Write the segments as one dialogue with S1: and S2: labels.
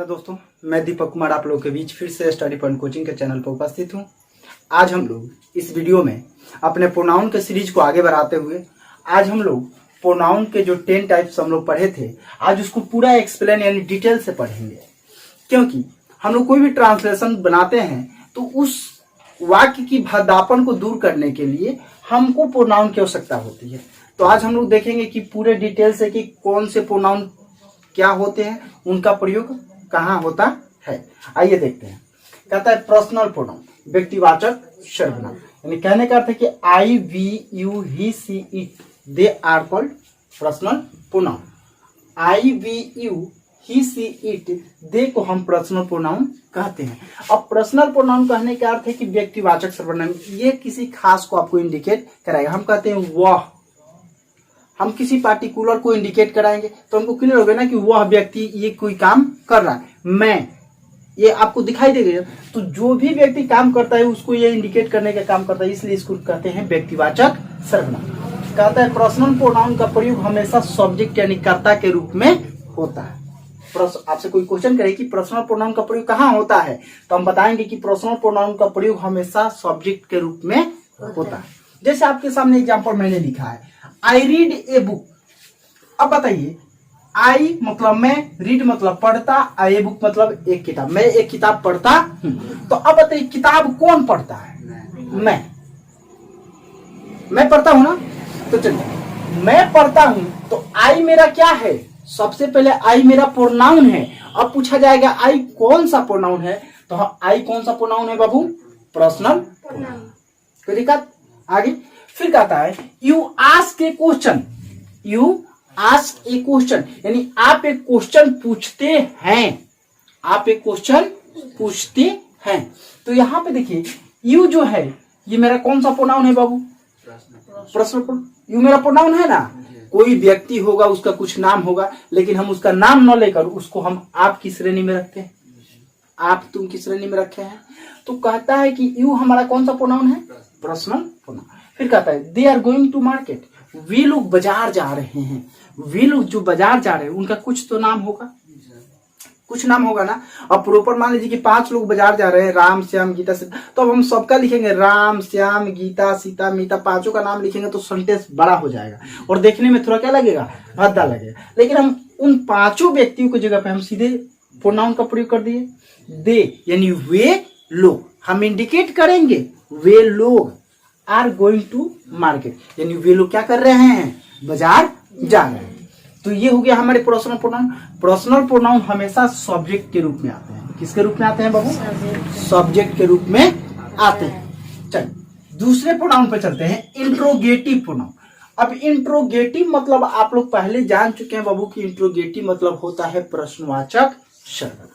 S1: दोस्तों, मैं दीपक कुमार आप लोगों के बीच फिर से स्टडी पॉइंट कोचिंग के चैनल पर उपस्थित हूं। आज हम लोग इस वीडियो में अपने प्रोनाउन के सीरीज को आगे बढ़ाते हुए आज हम लोग प्रोनाउन के जो 10 टाइप्स हम लोग पढ़े थे, आज उसको पूरा एक्सप्लेन यानी डिटेल से पढ़ेंगे। क्योंकि हम लोग कोई भी ट्रांसलेशन बनाते हैं तो उस वाक्य की भद्दापन को दूर करने के लिए हमको प्रोनाउन की आवश्यकता होती है। तो आज हम लोग देखेंगे कि पूरे डिटेल से कि कौन से प्रोनाउन क्या होते हैं, उनका प्रयोग कहाँ होता है। आइए देखते हैं। कहता है पर्सनल प्रोनाउन, व्यक्तिवाचक सर्वनाम, यानी कहने का अर्थ है कि I, we, you, he, she, it, they are called personal pronoun. I, we, you, he, she, it, they को हम पर्सनल प्रोनाउन कहते हैं। अब पर्सनल प्रोनाउन कहने का अर्थ है कि व्यक्तिवाचक सर्वनाम, ये किसी खास को आपको इंडिकेट कराएगा। हम कहते हैं वह, हम किसी पार्टिकुलर को इंडिकेट कराएंगे तो हमको क्लियर हो गया ना कि वह व्यक्ति ये कोई काम कर रहा है। मैं, ये आपको दिखाई देगा। तो जो भी व्यक्ति काम करता है उसको ये इंडिकेट करने का काम करता है, इसलिए इसको कहते हैं व्यक्तिवाचक सर्वनाम। कहता है पर्सनल प्रोनाउन का प्रयोग हमेशा सब्जेक्ट यानी कर्ता के रूप में होता है। आपसे कोई क्वेश्चन करे कि पर्सनल प्रोनाउन का प्रयोग कहाँ होता है, तो हम बताएंगे कि पर्सनल प्रोनाउन का प्रयोग हमेशा सब्जेक्ट के रूप में होता है। जैसे आपके सामने एग्जाम्पल मैंने लिखा है, आई रीड ए बुक। अब बताइए, आई मतलब मैं, रीड मतलब पढ़ता, ए बुक मतलब एक किताब, मैं एक किताब पढ़ता हूं। तो अब बताइए किताब कौन पढ़ता है? मैं पढ़ता हूं ना। तो चलिए, मैं पढ़ता हूं तो आई मेरा क्या है? सबसे पहले आई मेरा प्रोनाउन है। अब पूछा जाएगा आई कौन सा प्रोनाउन है, तो आई कौन सा प्रोनाउन है बाबू? Personal pronoun. कोई दिक्कत? आगे फिर कहता है you ask A question, you ask A question, यानी आप एक क्वेश्चन पूछते हैं, आप एक क्वेश्चन पूछते हैं। तो यहां पे देखिए यू जो है ये मेरा कौन सा प्रोनाउन है बाबू? Personal pronoun. यू मेरा प्रोनाउन है ना। कोई व्यक्ति होगा, उसका कुछ नाम होगा, लेकिन हम उसका नाम न लेकर उसको हम आप की श्रेणी में रखते हैं, आप तुम की श्रेणी में रखे हैं। तो कहता है कि यू हमारा कौन सा प्रोनाउन है? Personal pronoun. फिर कहता है they are going to market, वे लोग बाजार जा रहे हैं। वे लोग जो बाजार जा रहे हैं उनका कुछ तो नाम होगा, कुछ नाम होगा ना। अब प्रॉपर मान लीजिए कि 5 लोग बाजार जा रहे हैं, राम, श्याम, गीता, सीता, तो अब हम सबका लिखेंगे राम, श्याम, गीता, सीता, मीता, पांचों का नाम लिखेंगे तो सेंटेंस बड़ा हो जाएगा और देखने में थोड़ा क्या लगेगा? भद्दा लगेगा। लेकिन हम उन 5 व्यक्तियों की जगह पे हम सीधे प्रोनाउन का प्रयोग कर दिए, दे, यानी वे लोग। हम इंडिकेट करेंगे वे लोग आर गोइंग टू मार्केट, यानी वे लोग क्या कर रहे हैं? बाजार जा रहे हैं। तो ये हो गया हमारे पर्सनल प्रोनाउन। पर्सनल प्रोनाउन हमेशा सब्जेक्ट के रूप में आते हैं। किसके रूप में आते हैं बाबू? सब्जेक्ट के रूप में आते हैं। चलिए दूसरे प्रोनाउन पे चलते हैं, इंट्रोगेटिव प्रोनाउन। अब इंट्रोगेटिव मतलब आप लोग पहले जान चुके हैं बाबू कि इंट्रोगेटिव मतलब होता है प्रश्नवाचक सर्वनाम।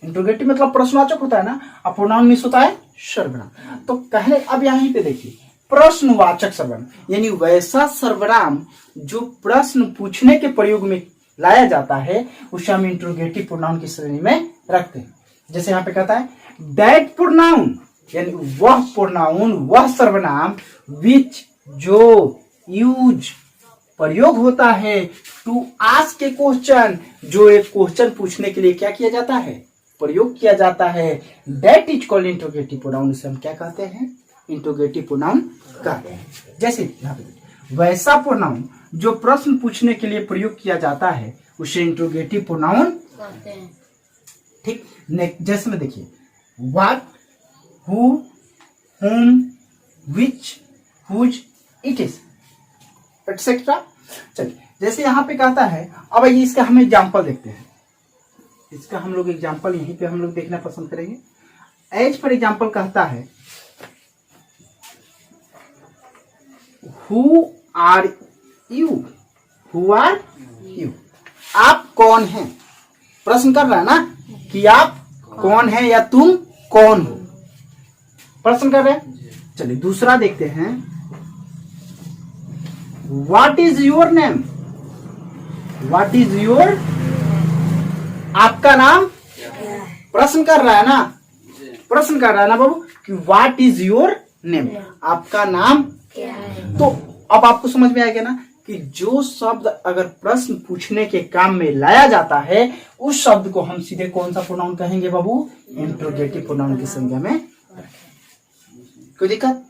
S1: इंट्रोगेटिव मतलब प्रश्नवाचक होता है ना, और प्रोनाउन मीन्स होता है सर्वनाम। तो कहे अब यहीं पे देखिए प्रश्नवाचक सर्वनाम, यानी वैसा सर्वनाम जो प्रश्न पूछने के प्रयोग में लाया जाता है, उसे हम इंट्रोगेटिव प्रोनाउन की श्रेणी में रखते हैं। जैसे यहाँ पे कहता है दैट प्रोनाउन, यानी वह प्रोनाउन, वह सर्वनाम विच जो यूज प्रयोग होता है टू आस्क ए क्वेश्चन, जो एक क्वेश्चन पूछने के लिए क्या किया जाता है? प्रयोग किया जाता है। That is called interrogative pronoun. इसे हम क्या कहते हैं? इंट्रोगेटिव प्रोनाउन कहते हैं। जैसे यहाँ पे वैसा प्रोनाउन जो प्रश्न पूछने के लिए प्रयोग किया जाता है उसे इंट्रोगेटिव प्रोनाउन कहते हैं। ठीक, जैसे में देखिए what, who, whom, which, whose, it is, etcetera. चलिए जैसे यहाँ पे कहता है, अब ये इसका हम एग्जाम्पल देखते हैं। इसका हम लोग एग्जाम्पल यहीं पे हम लोग देखना पसंद करेंगे। एज फॉर एग्जाम्पल कहता है who are you, who are you, आप कौन हैं? प्रश्न कर रहा है ना कि आप कौन हैं या तुम कौन हो, प्रश्न कर रहे हैं। चलिए दूसरा देखते हैं, what is your name, what is your, आपका नाम? प्रश्न कर रहा है ना, प्रश्न कर रहा है ना बाबू कि व्हाट इज योर नेम, आपका नाम क्या है? तो अब आपको समझ में आएगा ना कि जो शब्द अगर प्रश्न पूछने के काम में लाया जाता है उस शब्द को हम सीधे कौन सा प्रोनाउन कहेंगे बाबू? इंट्रोगेटिव प्रोनाउन की संज्ञा में। कोई दिक्कत?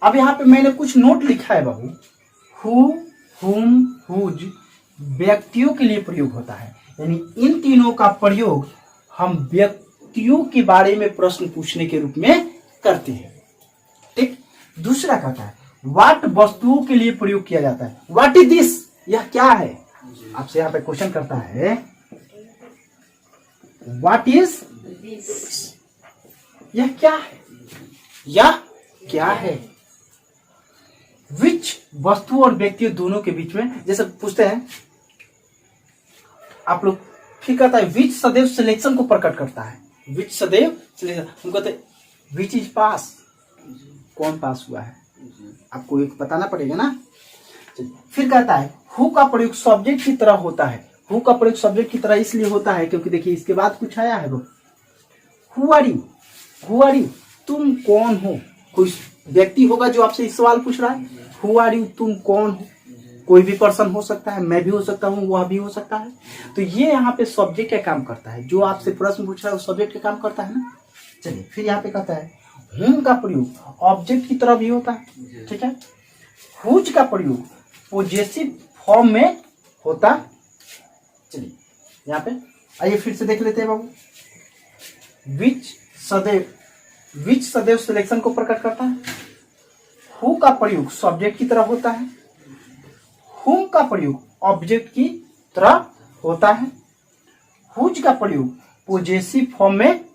S1: अब यहाँ पे मैंने कुछ नोट लिखा है बाबू। हु, हुम, हुज व्यक्तियों के लिए प्रयोग होता है, यानी इन तीनों का प्रयोग हम व्यक्तियों के बारे में प्रश्न पूछने के रूप में करते हैं। ठीक। दूसरा कहता है व्हाट वस्तुओं के लिए प्रयोग किया जाता है। व्हाट इज दिस, यह क्या है? आपसे यहाँ पे क्वेश्चन करता है व्हाट इज दिस, यह क्या है? यह क्या है? विच वस्तु और व्यक्ति दोनों के बीच में जैसे पूछते हैं आप लोग, फिर कहता है विच सदैव सिलेक्शन को प्रकट करता है। विच सदैव सिलेक्शन, हम कहते हैं विच इज पास, कौन पास हुआ है, आपको एक बताना पड़ेगा ना। फिर कहता है हु का प्रयोग सब्जेक्ट की तरह होता है। हु का प्रयोग सब्जेक्ट की तरह इसलिए होता है क्योंकि देखिए इसके बाद कुछ आया है वो, who are you, who are you, तुम कौन हो। कोई व्यक्ति होगा जो आपसे इस सवाल पूछ रहा है, हु आर यू, तुम कौन हो। कोई भी पर्सन हो सकता है, मैं भी हो सकता हूँ, वह भी हो सकता है। तो ये यहाँ पे सब्जेक्ट का काम करता है, जो आपसे प्रश्न पूछ रहा है वो सब्जेक्ट का काम करता है ना। चलिए फिर यहाँ पे कहता है हुम का प्रयोग ऑब्जेक्ट की तरह भी होता है। ठीक है। हुज का प्रयोग पोजेसिव फॉर्म में होता। चलिए यहाँ पे आइए फिर से देख लेते हैं बाबू। विच सदैव सिलेक्शन को प्रकट करता है। हु का प्रयोग सब्जेक्ट की तरह होता है। हुम का प्रयोग ऑब्जेक्ट की तरह होता है। हुज का प्रयोग पोजेसिव फॉर्म में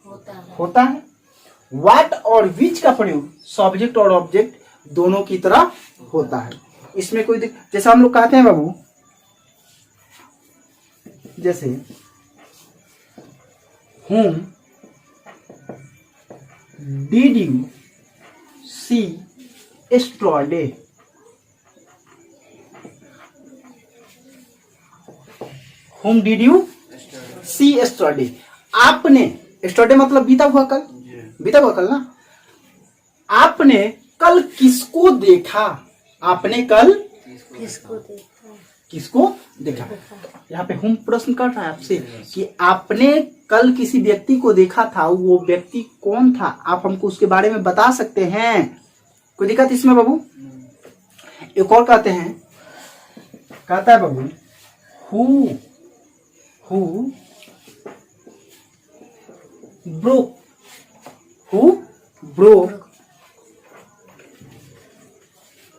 S1: होता है। व्हाट और विच का प्रयोग सब्जेक्ट और ऑब्जेक्ट दोनों की तरह होता है। इसमें कोई जैसा हम लोग कहते हैं बाबू, जैसे whom did you see yesterday? Whom did you see yesterday? आपने, yesterday मतलब बीता हुआ कल, बीता हुआ कल ना। आपने कल किसको देखा? आपने कल किसको देखा? यहाँ पे हम प्रश्न कर रहा है आपसे कि आपने कल किसी व्यक्ति को देखा था, वो व्यक्ति कौन था? आप हमको उसके बारे में बता सकते हैं। कोई दिक्कत इसमें बाबू? एक और कहते हैं, कहता है बाबू who broke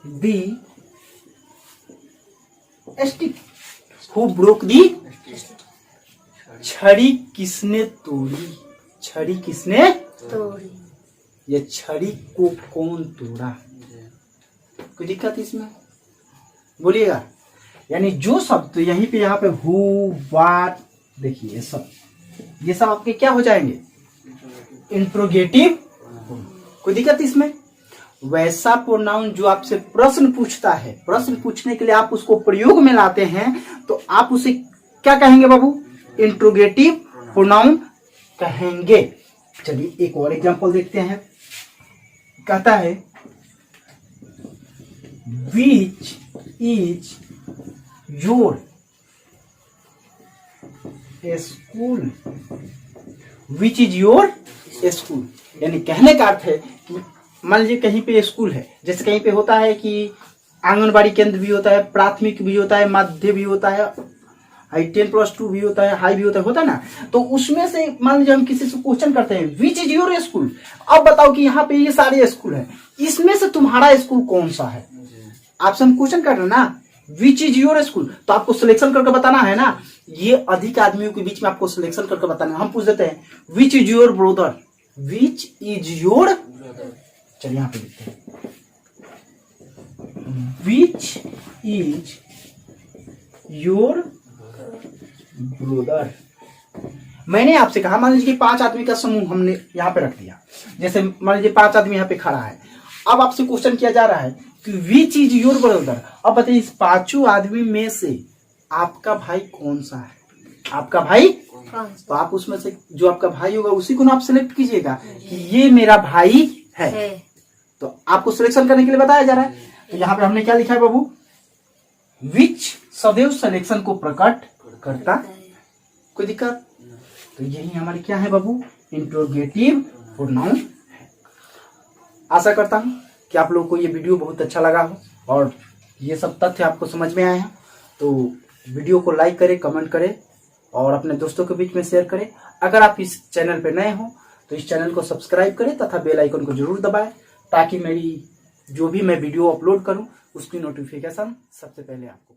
S1: the stick. Who broke the, छड़ी किसने तोड़ी? छड़ी किसने तोड़ी? ये छड़ी को कौन तोड़ा? कोई दिक्कत इसमें? बोलिएगा। यानी जो शब्द तो यहीं पे, यहाँ पे हु, व्हाट, देखिए ये सब आपके क्या हो जाएंगे? इंट्रोगेटिव। कोई दिक्कत इसमें? वैसा प्रोनाउन जो आपसे प्रश्न पूछता है, प्रश्न पूछने के लिए आप उसको प्रयोग में लाते हैं, तो आप उसे क्या कहेंगे बाबू? इंट्रोगेटिव प्रोनाउन कहेंगे। चलिए एक और एग्जांपल देखते हैं। कहता है which is your school. Which is your school, यानी कहने का अर्थ है कि मान लीजिए कहीं पे स्कूल है, जैसे कहीं पे होता है कि आंगनबाड़ी केंद्र भी होता है, प्राथमिक भी होता है, मध्य भी होता है, 10+2 भी होता है, हाई भी होता है ना। तो उसमें से मान लीजिए हम किसी से क्वेश्चन करते हैं विच इज योर स्कूल, अब बताओ कि यहाँ पे ये सारे स्कूल है, इसमें से तुम्हारा स्कूल कौन सा है? आपसे हम क्वेश्चन कर रहे हैं ना, विच इज योर स्कूल, तो आपको सिलेक्शन करके बताना है ना। ये अधिक आदमियों के बीच में आपको सिलेक्शन करके बताना है। हम पूछ देते हैं which is your brother, which is your, चलिए यहाँ पे देखते हैं, विच इज योर ब्रदर। मैंने आपसे कहा मान लीजिए 5 आदमी का समूह हमने यहाँ पे रख दिया, जैसे मान लीजिए 5 आदमी यहाँ पे खड़ा है। अब आपसे क्वेश्चन किया जा रहा है कि विच इज योर ब्रदर। अब बताइए इस 5 आदमी में से आपका भाई कौन सा है? आपका भाई, तो आप उसमें से जो आपका भाई होगा उसी को ना आप सिलेक्ट कीजिएगा कि ये मेरा भाई है। तो आपको सिलेक्शन करने के लिए बताया जा रहा है। तो यहाँ पे हमने क्या लिखा है बाबू? विच सदैव सिलेक्शन को प्रकट करता। कोई दिक्कत? तो यही हमारे क्या है बाबू, इंट्रोगेटिव प्रोनाउन है। आशा करता हूं कि आप लोगों को ये वीडियो बहुत अच्छा लगा हो और ये सब तथ्य आपको समझ में आए हैं। तो वीडियो को लाइक करें, कमेंट करें और अपने दोस्तों के बीच में शेयर करें। अगर आप इस चैनल पे नए हो तो इस चैनल को सब्सक्राइब करें तथा बेल आइकन को जरूर दबाएं, ताकि मेरी जो भी मैं वीडियो अपलोड करूं उसकी नोटिफिकेशन सबसे पहले आपको